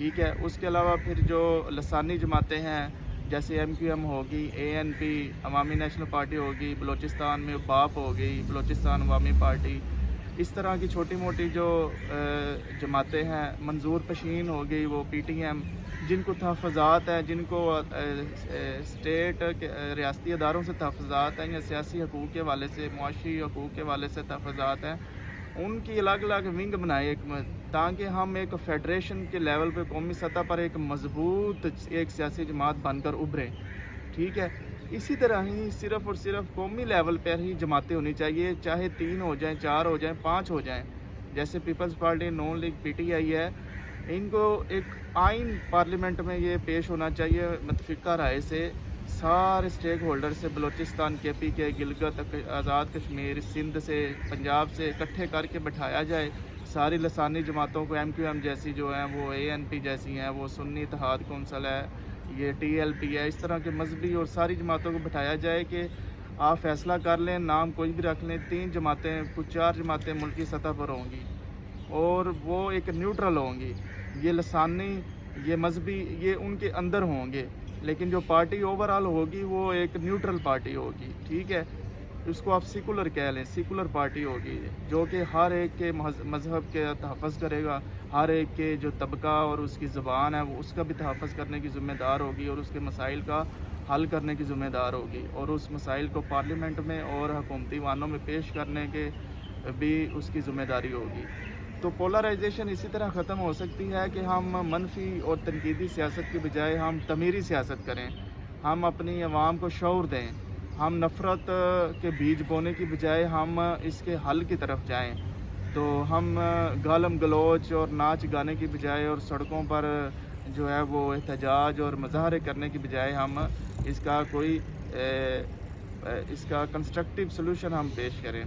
ٹھیک ہے. اس کے علاوہ پھر جو لسانی جماعتیں ہیں جیسے MQM ہوگی, ANP عوامی نیشنل پارٹی ہوگی, بلوچستان میں باپ ہوگی, بلوچستان عوامی پارٹی, اس طرح کی چھوٹی موٹی جو جماعتیں ہیں, منظور پشین ہوگی وہ PTM, جن کو تحفظات ہیں, جن کو اسٹیٹ ریاستی اداروں سے تحفظات ہیں یا سیاسی حقوق کے حوالے سے, معاشی حقوق کے حوالے سے تحفظات ہیں, ان کی الگ الگ ونگ بنائے تاکہ ہم ایک فیڈریشن کے لیول پہ قومی سطح پر ایک مضبوط ایک سیاسی جماعت بن کر ابھریں. ٹھیک ہے. اسی طرح ہی صرف اور صرف قومی لیول پر ہی جماعتیں ہونی چاہیے, چاہے 3 ہو جائیں, 4 ہو جائیں, 5 ہو جائیں. جیسے پیپلز پارٹی, نون لیگ, PTI ہے, ان کو ایک آئین پارلیمنٹ میں یہ پیش ہونا چاہیے متفقہ رائے سے, سارے اسٹیک ہولڈر سے, بلوچستان, KP کے, گلگت, آزاد کشمیر, سندھ سے, پنجاب سے اکٹھے کر کے بٹھایا جائے. ساری لسانی جماعتوں کو, MQM جیسی جو ہیں وہ ANP جیسی ہیں, وہ سنی اتحاد کونسل ہے, یہ TLP ہے, اس طرح کے مذہبی اور ساری جماعتوں کو بٹھایا جائے کہ آپ فیصلہ کر لیں, نام کوئی بھی رکھ لیں, 3 جماعتیں, کچھ 4 جماعتیں ملکی سطح پر ہوں گی اور وہ ایک نیوٹرل ہوں گی. یہ لسانی, یہ مذہبی, یہ ان کے اندر ہوں گے, لیکن جو پارٹی اوورال ہوگی وہ ایک نیوٹرل پارٹی ہوگی. ٹھیک ہے. اس کو آپ سیکولر کہہ لیں, سیکولر پارٹی ہوگی جو کہ ہر ایک کے مذہب کے تحفظ کرے گا, ہر ایک کے جو طبقہ اور اس کی زبان ہے وہ اس کا بھی تحفظ کرنے کی ذمہ دار ہوگی اور اس کے مسائل کا حل کرنے کی ذمہ دار ہوگی, اور اس مسائل کو پارلیمنٹ میں اور حکومتی وانوں میں پیش کرنے کے بھی اس کی ذمہ داری ہوگی. تو پولرائزیشن اسی طرح ختم ہو سکتی ہے کہ ہم منفی اور تنقیدی سیاست کے بجائے ہم تعمیری سیاست کریں, ہم اپنی عوام کو شعور دیں, ہم نفرت کے بیج بونے کی بجائے ہم اس کے حل کی طرف جائیں. تو ہم گالم گلوچ اور ناچ گانے کی بجائے اور سڑکوں پر جو ہے وہ احتجاج اور مظاہرے کرنے کی بجائے ہم اس کا کوئی اس کا کنسٹرکٹیو سلوشن ہم پیش کریں.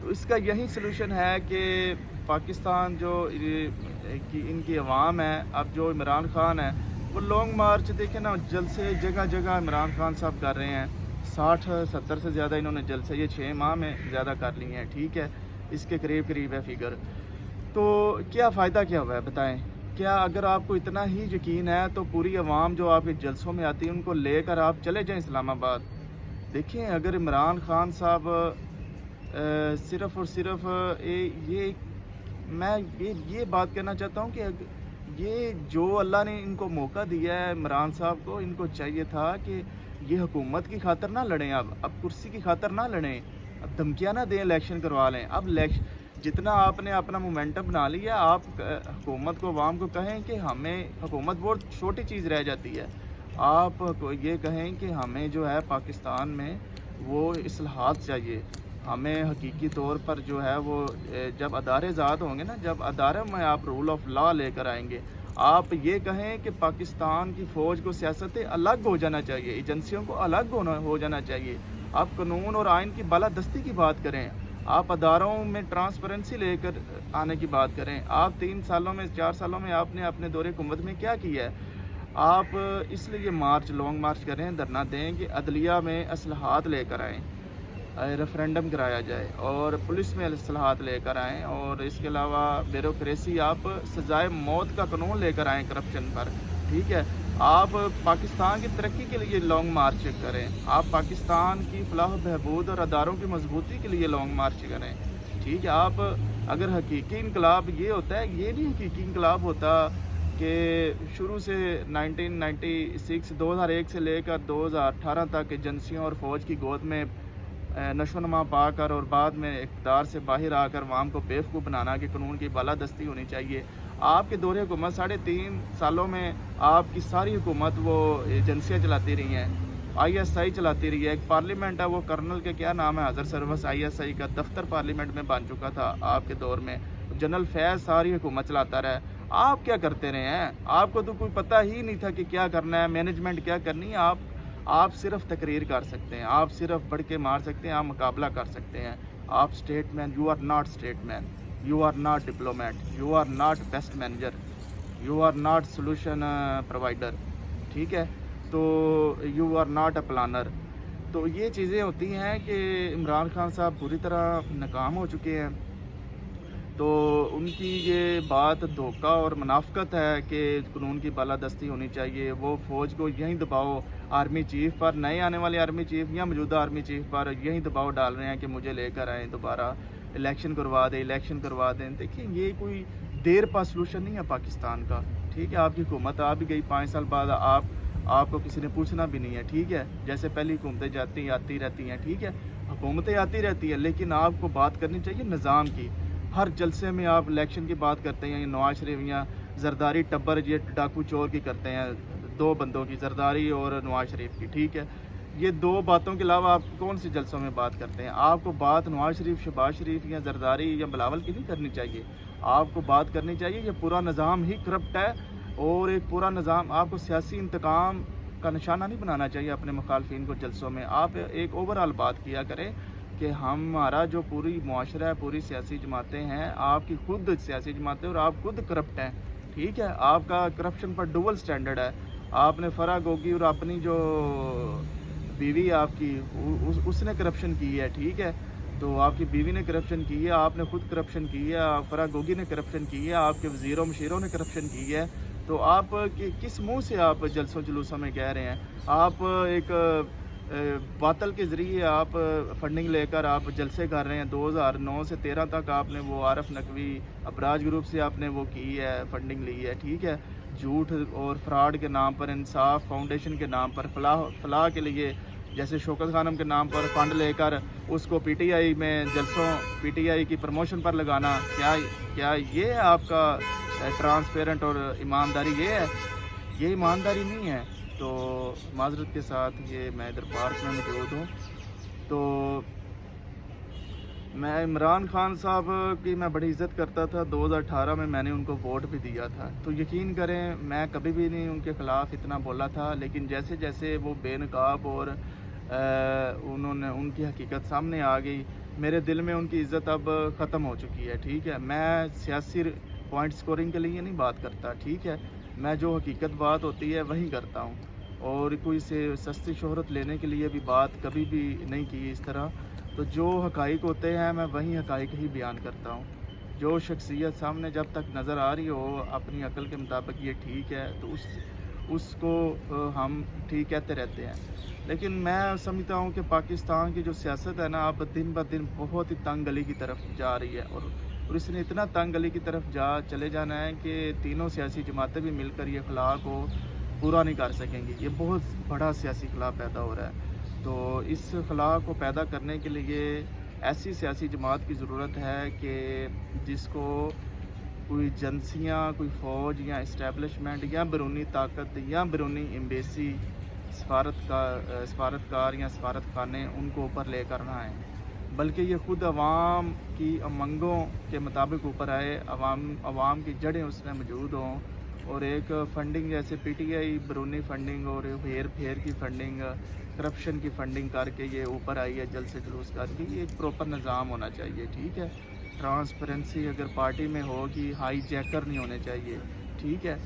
تو اس کا یہی سلوشن ہے کہ پاکستان جو ان کی عوام ہے, اب جو عمران خان ہے وہ لانگ مارچ دیکھیں نا, جلسے جگہ جگہ عمران خان صاحب کر رہے ہیں, 60-70 سے زیادہ انہوں نے جلسے یہ 6 ماہ میں زیادہ کر لیے ہیں. ٹھیک ہے. اس کے قریب ہے فگر. تو کیا فائدہ کیا ہوا ہے بتائیں؟ کیا اگر آپ کو اتنا ہی یقین ہے تو پوری عوام جو آپ کے جلسوں میں آتی ہے ان کو لے کر آپ چلے جائیں اسلام آباد. دیکھیں اگر عمران خان صاحب صرف اور صرف میں یہ بات کہنا چاہتا ہوں کہ یہ جو اللہ نے ان کو موقع دیا ہے عمران صاحب کو, ان کو چاہیے تھا کہ یہ حکومت کی خاطر نہ لڑیں, اب کرسی کی خاطر نہ لڑیں, اب دھمکیاں نہ دیں, الیکشن کروا لیں. اب جتنا آپ نے اپنا مومنٹم بنا لیا, آپ حکومت کو, عوام کو کہیں کہ ہمیں حکومت بہت چھوٹی چیز رہ جاتی ہے. آپ یہ کہیں کہ ہمیں جو ہے پاکستان میں وہ اصلاحات چاہیے, ہمیں حقیقی طور پر جو ہے وہ جب ادارے آزاد ہوں گے نا, جب ادارے میں آپ رول آف لا لے کر آئیں گے, آپ یہ کہیں کہ پاکستان کی فوج کو سیاست الگ ہو جانا چاہیے, ایجنسیوں کو الگ ہو جانا چاہیے, آپ قانون اور آئین کی بالادستی کی بات کریں, آپ اداروں میں ٹرانسپیرنسی لے کر آنے کی بات کریں. آپ 3 سالوں میں 4 سالوں میں آپ نے اپنے دور حکومت میں کیا کیا ہے؟ آپ اس لیے مارچ, لانگ مارچ کریں, دھرنا دیں کہ عدلیہ میں اصلاحات لے کر آئیں, ریفرینڈم کرایا جائے, اور پولیس میں اصلاحات لے کر آئیں, اور اس کے علاوہ بیوروکریسی, آپ سزائے موت کا قانون لے کر آئیں کرپشن پر. ٹھیک ہے. آپ پاکستان کی ترقی کے لیے لانگ مارچ کریں, آپ پاکستان کی فلاح و بہبود اور اداروں کی مضبوطی کے لیے لانگ مارچ کریں. ٹھیک ہے. آپ اگر حقیقی انقلاب یہ ہوتا ہے, یہ نہیں حقیقی انقلاب ہوتا کہ شروع سے 1996 2001 سے لے کر 2018 تک ایجنسیوں اور فوج کی گود میں نشو و نما پا کر اور بعد میں اقتدار سے باہر آ کر عوام کو بیوقوف بنانا کہ قانون کی بالادستی ہونی چاہیے. آپ کے دور حکومت 3.5 سالوں میں آپ کی ساری حکومت وہ ایجنسیاں چلاتی رہی ہیں, ISI چلاتی رہی ہے. ایک پارلیمنٹ ہے, وہ کرنل کے کیا نام ہے, حضر سروس ISI کا دفتر پارلیمنٹ میں بن چکا تھا آپ کے دور میں. جنرل فیض ساری حکومت چلاتا رہا. آپ کیا کرتے رہے ہیں؟ آپ کو تو کوئی پتہ ہی نہیں تھا کہ کیا کرنا ہے, مینجمنٹ کیا کرنی ہے. آپ صرف تقریر کر سکتے ہیں, آپ صرف بڑھ کے مار سکتے ہیں, آپ مقابلہ کر سکتے ہیں. آپ statesman, you are not statesman, you are not diplomat, you are not best manager, you are not solution provider. ٹھیک ہے. تو you are not a planner. تو یہ چیزیں ہوتی ہیں کہ عمران خان صاحب پوری طرح ناکام ہو چکے ہیں. تو ان کی یہ بات دھوکہ اور منافقت ہے کہ قانون کی بالادستی ہونی چاہیے، وہ فوج کو یہیں دباؤ آرمی چیف پر، نئے آنے والے آرمی چیف یا موجودہ آرمی چیف پر یہیں دباؤ ڈال رہے ہیں کہ مجھے لے کر آئیں دوبارہ، الیکشن کروا دیں۔ دیکھیں یہ کوئی دیر پا سلوشن نہیں ہے پاکستان کا، ٹھیک ہے؟ آپ کی حکومت آ بھی گئی 5 سال بعد، آپ کو کسی نے پوچھنا بھی نہیں ہے، ٹھیک ہے؟ جیسے پہلی حکومتیں آتی رہتی ہیں، ٹھیک ہے؟ حکومتیں آتی رہتی ہیں، لیکن آپ کو بات کرنی چاہیے نظام کی۔ ہر جلسے میں آپ الیکشن کی بات کرتے ہیں، نواز شریف یا زرداری ٹبر یہ ڈاکو چور کی کرتے ہیں، 2 بندوں کی، زرداری اور نواز شریف کی، ٹھیک ہے؟ یہ 2 باتوں کے علاوہ آپ کون سی جلسوں میں بات کرتے ہیں؟ آپ کو بات نواز شریف، شہباز شریف یا زرداری یا بلاول کی نہیں کرنی چاہیے، آپ کو بات کرنی چاہیے یہ پورا نظام ہی کرپٹ ہے، اور ایک پورا نظام آپ کو سیاسی انتقام کا نشانہ نہیں بنانا چاہیے اپنے مخالفین کو جلسوں میں۔ آپ ایک اوورآل بات کیا کریں کہ ہمارا جو پوری معاشرہ ہے، پوری سیاسی جماعتیں ہیں، آپ کی خود سیاسی جماعتیں اور آپ خود کرپٹ ہیں، ٹھیک ہے؟ آپ کا کرپشن پر ڈبل سٹینڈرڈ ہے۔ آپ نے فرح گوگی اور اپنی جو بیوی آپ کی اس نے کرپشن کی ہے، ٹھیک ہے؟ تو آپ کی بیوی نے کرپشن کی ہے، آپ نے خود کرپشن کی ہے، فرح گوگی نے کرپشن کی ہے، آپ کے وزیروں مشیروں نے کرپشن کی ہے، تو آپ کس منہ سے آپ جلسوں جلوسوں میں کہہ رہے ہیں؟ آپ ایک باطل کے ذریعے آپ فنڈنگ لے کر آپ جلسے کر رہے ہیں، 2009 سے 13 تک آپ نے وہ عارف نقوی ابراج گروپ سے آپ نے وہ کی ہے، فنڈنگ لی ہے، ٹھیک ہے؟ جھوٹ اور فراڈ کے نام پر، انصاف فاؤنڈیشن کے نام پر، فلاح کے لیے جیسے شوکت خانم کے نام پر فنڈ لے کر اس کو پی ٹی آئی میں جلسوں، پی ٹی آئی کی پروموشن پر لگانا، کیا یہ ہے آپ کا ٹرانسپیرنٹ اور ایمانداری؟ یہ ایمانداری نہیں ہے۔ تو معذرت کے ساتھ یہ میں ادھر پارک میں موجود ہوں، تو میں عمران خان صاحب کی میں بڑی عزت کرتا تھا، 2018 میں نے ان کو ووٹ بھی دیا تھا، تو یقین کریں میں کبھی بھی نہیں ان کے خلاف اتنا بولا تھا، لیکن جیسے جیسے وہ بے نقاب اور ان کی حقیقت سامنے آ گئی، میرے دل میں ان کی عزت اب ختم ہو چکی ہے، ٹھیک ہے؟ میں سیاسی پوائنٹ سکورنگ کے لیے نہیں بات کرتا، ٹھیک ہے؟ میں جو حقیقت بات ہوتی ہے وہی کرتا ہوں، اور کوئی سے سستی شہرت لینے کے لیے بھی بات کبھی بھی نہیں کی اس طرح۔ تو جو حقائق ہوتے ہیں میں وہی حقائق ہی بیان کرتا ہوں۔ جو شخصیت سامنے جب تک نظر آ رہی ہو اپنی عقل کے مطابق یہ ٹھیک ہے، تو اس کو ہم ٹھیک کہتے رہتے ہیں، لیکن میں سمجھتا ہوں کہ پاکستان کی جو سیاست ہے نا، اب دن بہ دن بہت ہی تنگ گلی کی طرف جا رہی ہے، اور اس نے اتنا تنگ گلی کی طرف چلے جانا ہے کہ تینوں سیاسی جماعتیں بھی مل کر یہ خلا کو پورا نہیں کر سکیں گی۔ یہ بہت بڑا سیاسی خلا پیدا ہو رہا ہے، تو اس خلا کو پیدا کرنے کے لیے ایسی سیاسی جماعت کی ضرورت ہے کہ جس کو کوئی ایجنسیاں، کوئی فوج یا اسٹیبلشمنٹ یا بیرونی طاقت یا بیرونی ایمبیسی، سفارتکار یا سفارت خانے ان کو اوپر لے کر نہ آئیں، بلکہ یہ خود عوام کی امنگوں کے مطابق اوپر آئے، عوام کی جڑیں اس میں موجود ہوں، اور ایک فنڈنگ جیسے پی ٹی آئی بیرونی فنڈنگ اور ہیر پھیر کی فنڈنگ، کرپشن کی فنڈنگ کر کے یہ اوپر آئی ہے جلسے جلوس کر کے۔ یہ ایک پراپر نظام ہونا چاہیے، ٹھیک ہے؟ ٹرانسپیرنسی اگر پارٹی میں ہوگی، ہائی جیکر نہیں ہونے چاہیے، ٹھیک ہے؟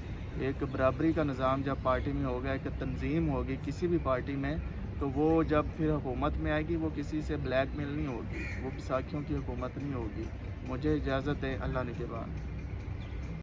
ایک برابری کا نظام جب پارٹی میں ہوگا، ایک تنظیم ہوگی کسی بھی پارٹی میں، تو وہ جب پھر حکومت میں آئے گی وہ کسی سے بلیک میل نہیں ہوگی، وہ بیساکھیوں کی حکومت نہیں ہوگی۔ مجھے اجازت ہے، اللہ نگہبان۔